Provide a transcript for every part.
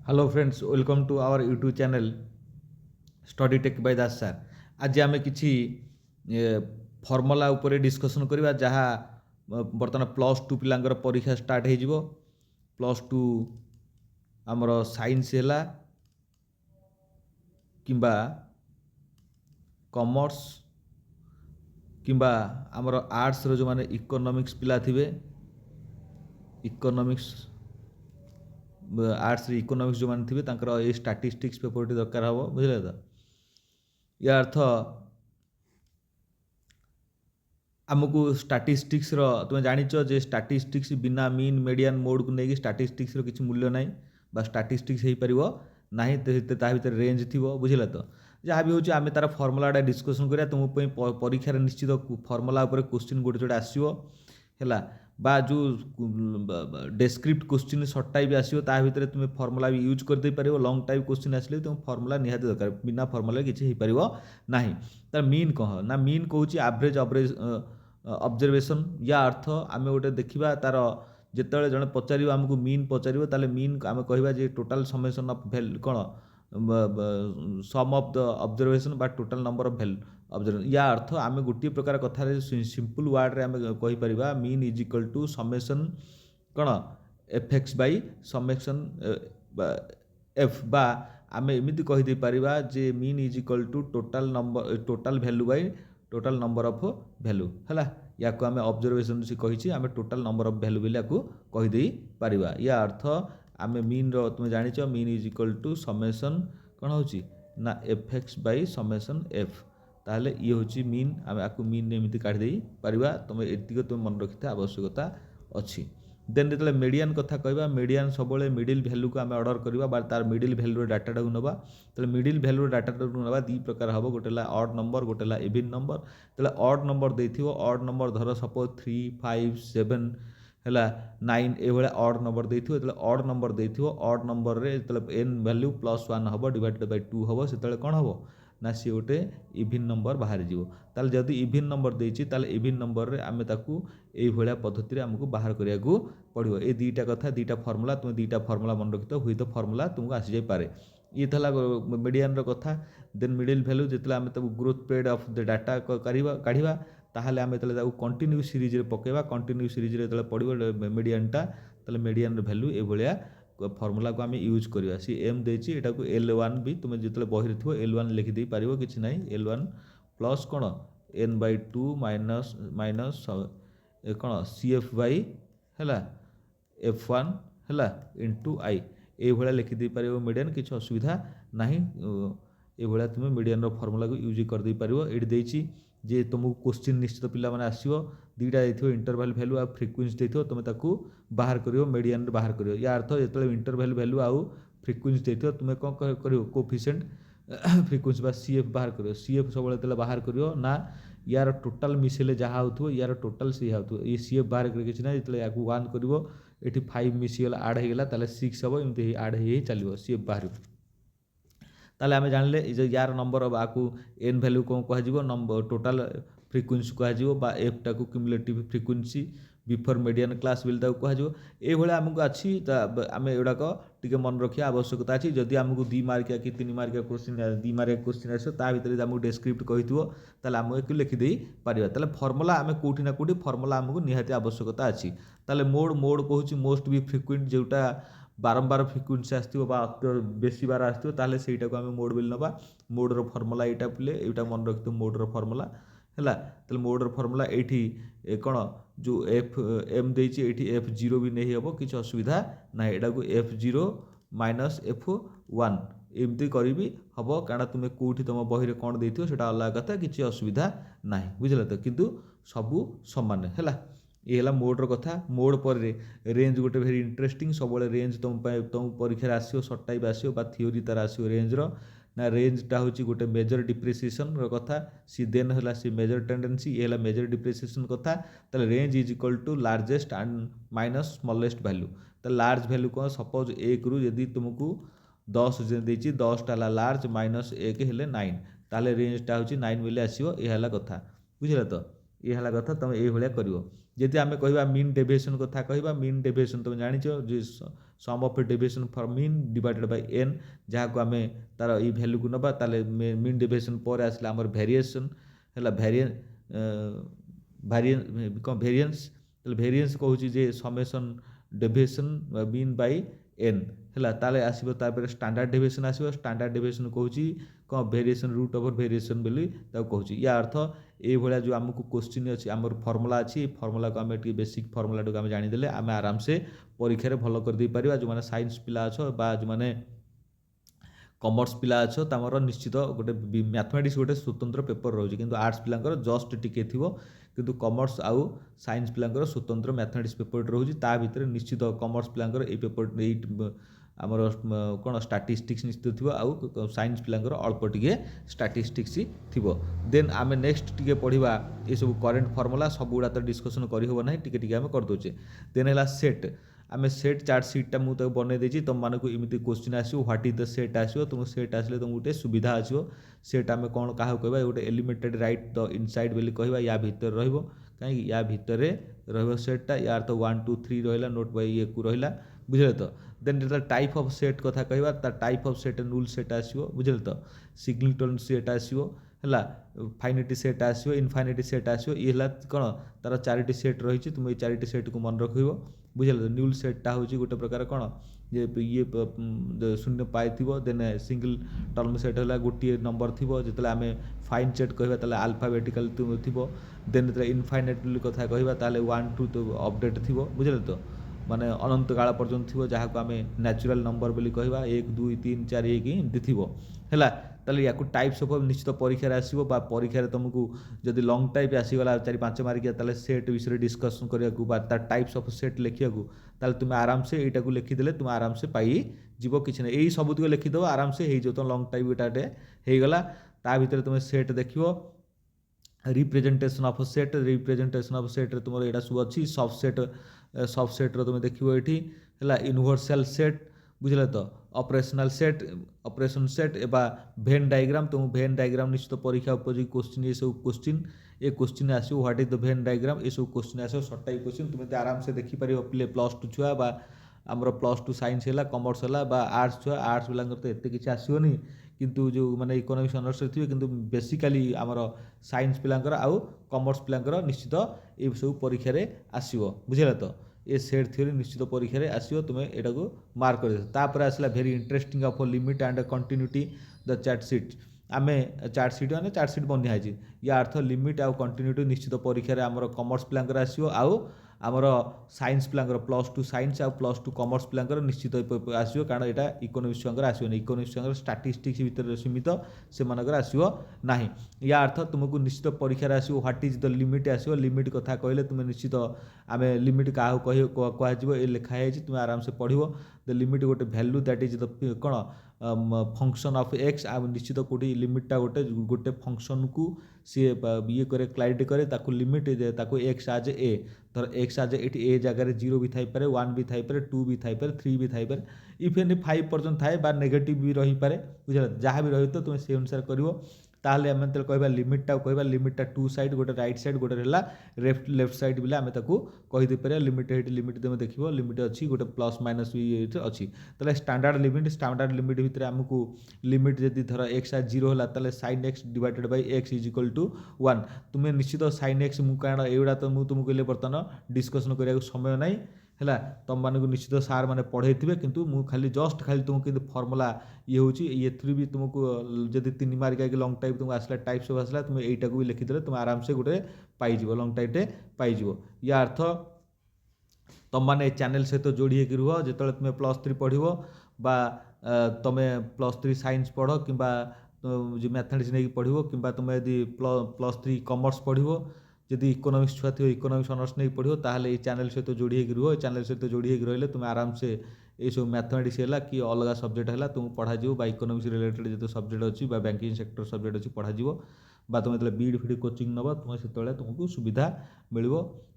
Hello friends, welcome to our YouTube channel study tech by Das sir. आज आम कि formula उपरे डिस्कसन करवा जहाँ बर्तमान प्लस टू पिलांकर परीक्षा स्टार्ट हो प्लस टू आमर साइंस है किंबा कॉमर्स किंबा आमर आर्ट्स रो जो माने इकोनॉमिक्स पिला थिबे इकोनॉमिक्स आर्ट्स इकोनॉमिक्स जो माने थिबे तांकर ए स्टैटिस्टिक्स पेपर दरकार हम बुझले तो या अर्थ आमको स्टैटिस्टिक्स तुम जानिच जे स्टैटिस्टिक्स बिना मीन मीडियन मोड को लेकिन स्टैटिस्टिक्स किसी मूल्य ना बा स्टैटिस्टिक्स हो पार ना भितर रेंज थी बुझल तो जहाँ भी हूँ आम तार फर्मुलाटा डिस्कसन करा तुमको परीक्षार निश्चित फर्मुला क्वेश्चन गोटे जोटे आसो है बा जो डेस्क्रिप्ट क्वेश्चन सर्ट टाइप आसो ता भितर तुम फर्मुला भी यूज कर दे पार लंग टाइप क्वेश्चन आसले तुम फर्मुला निहाती दरकार बिना फर्मुला किसी हो पार ना तार मीन कह ना मीन कहूँ एवरेज एवरेज ऑब्जर्वेशन या अर्थ आम गोटे देखा तार जिते जड़े पचार आमको मीन पचार ताले मीन आम कह टोटाल समेसन ऑफ वैल्यू कौन सम ऑफ द ऑब्जर्वेशन बा total number of value observation या अर्थ आम गोटे प्रकार कथार सिंपल वर्ड रे आम कहीपर mean is equal to summation कौन F X by summation F बा आम एमती कहीदे पारिबा जे mean is equal to total number total value by total number of value है या आम ऑब्जर्वेशन से कही आम टोटाल नंबर ऑफ वैल्यू बोली कहीदे पारिबा या अर्थ आम मीन तुम जानिच mean is equal to summation कौन हो ना F X by summation F ताहले ये हूँ मीन आम आपको मीन एमती काढ़ी पारिबा तुम एतिक तुम मन रखी आवश्यकता अच्छी देन जो मीडियन कथा कहवा मीडियन सब मिडिल भैल्यू को आम अर्डर करवा तार मिडिल भैल्यू डाटा को नवा तो मिडिल भैल्यू डाटा को नवा दी प्रकार हम गोटे ऑड नंबर गोटे इवन नंबर तो ऑड नंबर देथिबो ऑड नंबर धर सपोज 3 5 7 है 9 ये ऑड नंबर देथिबो जो ऑड नंबर देथिबो ऑड नंबर रे जो एन वैल्यू +1 हम डिवाइडेड बाय 2 हम से कौन हम ना सी गोटे इवन नंबर बाहर जीवो ताल जदि इवन नंबर देछि ताल इवन नंबर रे आमे ताकू एई भलिया पद्धति रे हमको बाहर करिया को पड़िबो ए दीटा कथा दीटा फार्मूला तुम दीटा फार्मूला मन रखितो हुई तो फार्मूला तुमको आसी जाय पारे ये थला मीडियन रो कथा देन मिडिल वैल्यू जेतला आमे ताकू growth period of the data काढिबा ताहले आमे तले ताकू कंटिन्यू सीरीज रे पकेबा कंटिन्यू सीरीज रे तले पड़िबो मीडियन टा तले मीडियन रो वैल्यू ए भलिया फर्मूला को आम यूज करवा सी एम देती एटा को L1 भी तुम जो बही थो L1 लिखिदे पार कि ना L1 प्लस कौन n/2 माइनस माइनस कौन CF बै है F1 है इंटू आई ये लिखिदे पार मीडियन किसी असुविधा ना ये तुम मीडियन फर्मूला को यूज करदे पार ये जे तुमको क्वेश्चन निश्चित पिला माने आसीबो दीटा देथिबो इंटरवल वैल्यू आ फ्रिक्वेंसी देथिबो तुम ताकू बाहर करियो मीडियन बाहर करियो या अर्थ जेतले इंटरवल वैल्यू आउ फ्रिक्वेंसी देथिबो तुम कोन करियो कोफिशिएंट फ्रिक्वेंसी बा CF बाहर करियो CF सब तेल बाहर करियो ना यार टोटाल मिसेले जहाँ होथो यार टोटाल से होथो ये CF बाहर कर किछि ना जेतले याकू 1 करिवो एठी 5 मिसिगला ऐड हेगला ताले 6 हबो एमती ऐड हे चलिवो CF बाहर ताले आमे जानले यार नंबर आकू एन वैल्यू कौन कह नंबर टोटाल फ्रिक्वेंसी कह एफ टा को cumulative frequency before median class bill कह ये आमको अच्छी आम एगुड़ाक टी मन रखा आवश्यकता अच्छी जदि आमको 2 मार्किया कि 3 मार्किया क्वेश्चन 2 मार्किया क्वेश्चन आसो ता भितर आमको डेस्क्रिप्ट कही आमको लिखिदे पार फर्मूला आम कौटी ना कौटी फर्मूला आमको निहाती आवश्यकता अच्छी ताले मोड मोड कहूँ मोस्ट बी फ्रिक्वेंट जोटा बारंबार फ्रिक्वेंसी आसो बेसी बार आसो ताले सेटा को आम मोड बिल नवा मोड्र फर्मूला यहाँ पिले यहाँ मन रखी मोड्र फर्मूला है तो मोड्र फर्मूला ये कौन जो एफ एम देती F0 भी नहीं हम किसी असुविधा ना यहाँ को F0 माइनस F1 एमती करी हम कारण तुम्हें कौटी तुम बही कौन देती से अलग कथा किसी असुविधा ना बुझल तो किंतु सबू सामान है ये है मोड्र कथा मोड पर रेंज गोटे भेरी इंटरेस्टिंग सब रेंज तुम परीक्षा आसो सर्ट टाइप आसो थ्योरी तार आसो रेंज्र ना रेंजटा हूँ गोटे मेजर डिप्रिसिएसन कथा सी देन है सी मेजर टेंडेंसी ये है मेजर डिप्रिसिएसन कथा तो range is equal to largest and minus smallest value तो लार्ज वैल्यू कौन सपोज 1 रु यदि तुमको 10 देती 10टा लार्ज माइनस 1 हेले 9 ताले रेंजटा हूँ 9 बोले आसो ये कथा बुझल तो ये कथा तुम ये कर जदि आम कह मीन डेविएशन कथा कह मीन डेविएशन तुम जान जे sum of deviation for mean divided by N जहाँ को आम तार ये भैल्यू को नबा ताले मीन डेविएशन पर आसला आमर वेरिएशन है वेरिएंस वेरिएंस कहूँ जे summation deviation mean by N है ताले आसो तापर स्टैंडर्ड डेविएशन आसो स्टैंडर्ड डेविएशन कहूँ कौन वेरिएशन रूट ओवर वेरिएशन बोली कहूँ या अर्थ ये भाया जो आमको क्वेश्चन अच्छी आमर फर्मुला अच्छी फर्मुला को आम बेसिक फर्मुला टाक जानीदे आम आराम से परीक्षा भल कर दे पारिबा जो माने साइंस पिला अच्छो बा जो माने कमर्स पिला अच्छो तमर निश्चित गोटे मैथमेटिक्स गोटे स्वतंत्र पेपर रोचे किंतु आर्ट्स पिलांकर जस्ट टिके थिवो किंतु कमर्स आउ साइंस पिलांकर स्वतंत्र मैथमेटिक्स पेपर रोचे ता भितर निश्चित कमर्स पिलांकर ए पेपर आमर कौन स्टाटिस्टिक्स निश्चित थी आउ साइंस पिलांकर अल्प टिके स्टाटिस्टिक्स थी देन आम नेक्स्ट टिके पढ़ा ये सब करेन्ट फर्मुला सबुड़ा तो डिस्कसन करना टिके आम करदे देन है सेट आम सेट चार्ट सीटा मुझे बनई देती तुम मानक इमती क्वेश्चन आसो व्हाट इज द सेट आसो तुम सेट आसले तुमको गोटे सुविधा आसो सेट आम कौन क्या कह गोटे एलिमेंटेड राइट द इनसाइड बोली कह या भितर कहीं या भितर रेटा यार तो 1 2 3 रहा नोट बाय ये को रहा बुझे तो देन टाइप ऑफ सेट कथा कह type of set null set आसो बुझे तो सिग्निटन सेट आसो है फाइनिटी सेट आसो इनफाइनिटी सेट आसो ये कौन तार चारिटी सेट रही तुम ये चारिटी सेट को मन रख बुझे न्यूल सेटा हूँ गोटे प्रकार कौन जे ये शून्य पाई देन सिंगल टर्म सेट है गोटे नंबर थी जो आम फाइन सेट कह आल्फाबेटिकल थी देन इनफाइनाइट कथा कह 1 2 तो अपडेट थी बुझे तो माने अनंत काल पर्यंत थी जहाँ को आम नेचुरल नंबर बोली कह 1 2 3 4 1 एमती थी है ताले या टाइप्स ऑफ निश्चित परीक्षा आसो परीक्षा तुमको जब लंग टाइप आसीगला 4-5 मार्किया ताले सेट विषय डिस्कसन करने टाइप्स ऑफ सेट लिखा तुम आराम से यहाँ लिखिदे तुम आराम से पाई जीव कि यही सबुत लिखिदेव आराम से हो तो लंग टाइप गोटे होगला ता भर तुम सेट देख रिप्रेजेंटेशन ऑफ सेट तुम यहाँ सब अच्छी सबसेट तुम देखो ये यूनिवर्सल सेट बुझे तो ऑपरेशनल सेट एवं भेन डायग्राम तुम भेन डायग्राम निश्चित परीक्षा उपयोगी क्वेश्चन ये क्वेश्चन आसो व्हाट इज द भेन डायग्राम ये सब क्वेश्चन आसो सर्ट टाइप क्वेश्चन तुम आराम से देखिपर पे +2 छुआ आमर +2 साइंस है कमर्स है आर्ट्स छुआ आर्ट्स पिला तो एत कि आसोनी किंतु जो माने इकोनॉमिक्स ऑनर्स थे किंतु बेसिकली आमर साइंस पिलांकर आउ कमर्स पिलांकर निश्चित ये सब परीक्षा आसो बुझे तो ये सेट थ्योरी निश्चित परीक्षा आसो तुम यहाँ को मार्क कर आसला very interesting of limit and continuity the chart sheet आम चार्ट सीट मैंने चार्ट सीट बनाई या अर्थ लिमिट आउ कंटिन्यूटी निश्चित परीक्षा आमर कमर्स पिलांकर आसो आउ आमर साइंस पिलांकर +2 साइंस आउ +2 कमर्स पिलांकर निश्चित आसो कारण यहाँ इकोनॉमिक्स छुआंकर आसोनी इकोनॉमिक्स छुआंकर स्टाटिस्टिक्स भितर सीमित से मानकर आसो ना या अर्थ तुमको निश्चित परीक्षा आसो व्हाट इज द लिमिट आसो लिमिट कथा कहले तुम निश्चित आम लिमिट क्या कह ये लिखाई तुम आराम से पढ़ो द लिमिट गोटे भैल्यू दैट इज द कौन फंक्शन ऑफ एक्स आ निश्चित कोटी लिमिटा गोटे गोटे फंक्शन को सी ये करे क्लाइड करे ताकू लिमिट ताकू एक्स आज ए धर एक्स आज ये जगह 0 भी थाई पारे 1 भी थाई पारे 2 भी थाई पारे 3 भी थाई पारे इफेन 5 पर्यंत थाए बा नेगेटिव भी रही पारे बुझे जहाँ भी रही तो तुम से अनुसार करिवो ताहले आम कह लिमिटा कह लिमिटा 2 साइड गोटे राइट साइड गोटे रहा लेफ्ट साइड बोले आम कहीदे पारे लिमिट लिमिट तुम देख लिमिट अच्छी गोटे प्लस माइनस भी अच्छी ताले स्टैंडर्ड लिमिट भितर आमको लिमिट जदि धर एक्स आज 0 है ताले sin x divided by x is equal to 1 तुम्हें निश्चित sin x मुझे कारण एगुड़ा तो मुझे तुमको बर्तमान डिस्कसन करने समय ना है तुम मानक निश्चित सार मैंने पढ़े थे किंतु मु खाली जस्ट खाली तुमको कि फर्मुला ये हूँ ये भी तुमको जब 3 मार्क आगे लंग टाइप तुमको आसला टाइप्स सब आसला तुम यहीटा को भी लिखिदे तुम आराम से गोटे पाइज लंग टाइपटे पाइज या अर्थ तुम मैंने चैनल सहित जोड़ी होकर रुह जो तुम +3 पढ़ो बा तुम +3 साइंस पढ़ कि जो मैथमेटिक्स नहीं पढ़ो कि तुम यदि +3 कमर्स पढ़ो जदि इकोनॉमिक्स छुआ थी इकोनॉमिक्स ऑनर्स नहीं पढ़ो ताहले ये चैनल सहित जोड़ी होकर रुह चैनल सहित जोड़ी होकर रही तुम आराम से ये सब मैथमेटिक्स है कि अलग सब्जेक्ट है तुमको पढ़ा इकोनॉमिक्स रिलेटेड जो सब्जेक्ट अच्छी बैंकिंग सेक्टर सब्जेक्ट अच्छी पढ़ा तुम जो बीड फीड कोचिंग नब तुम से तुमको सुविधा मिल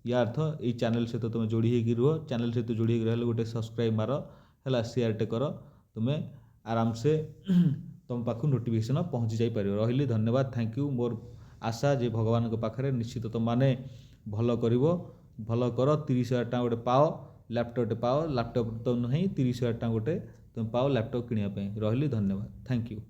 या अर्थ ये चैनल सहित तुम जोड़ी होकर रुह चैनल सहित जोड़ी होकर रही गोटे सब्सक्राइब मार है शेयर कर तुम्हें आराम से तुम पाख नोटिफिकेशन पहुँची जापर रही धन्यवाद थैंक यू मोर आशा जे भगवान पाखे निश्चित तुम मैंने भल कर ଭଲ କର 30,000 ଟଙ୍କା ଗୋଟେ ପାଅ ଲ୍ୟାପଟପ୍ଟେ ପାଅ ଲ୍ୟାପଟପ୍ ତ ନୁହେଁ 30,000 ଟଙ୍କା ଗୋଟେ ତୁମେ ପାଅ ଲ୍ୟାପଟପ୍ କିଣିବା ପାଇଁ। ରହିଲି ଧନ୍ୟବାଦ ଥ୍ୟାଙ୍କ ୟୁ।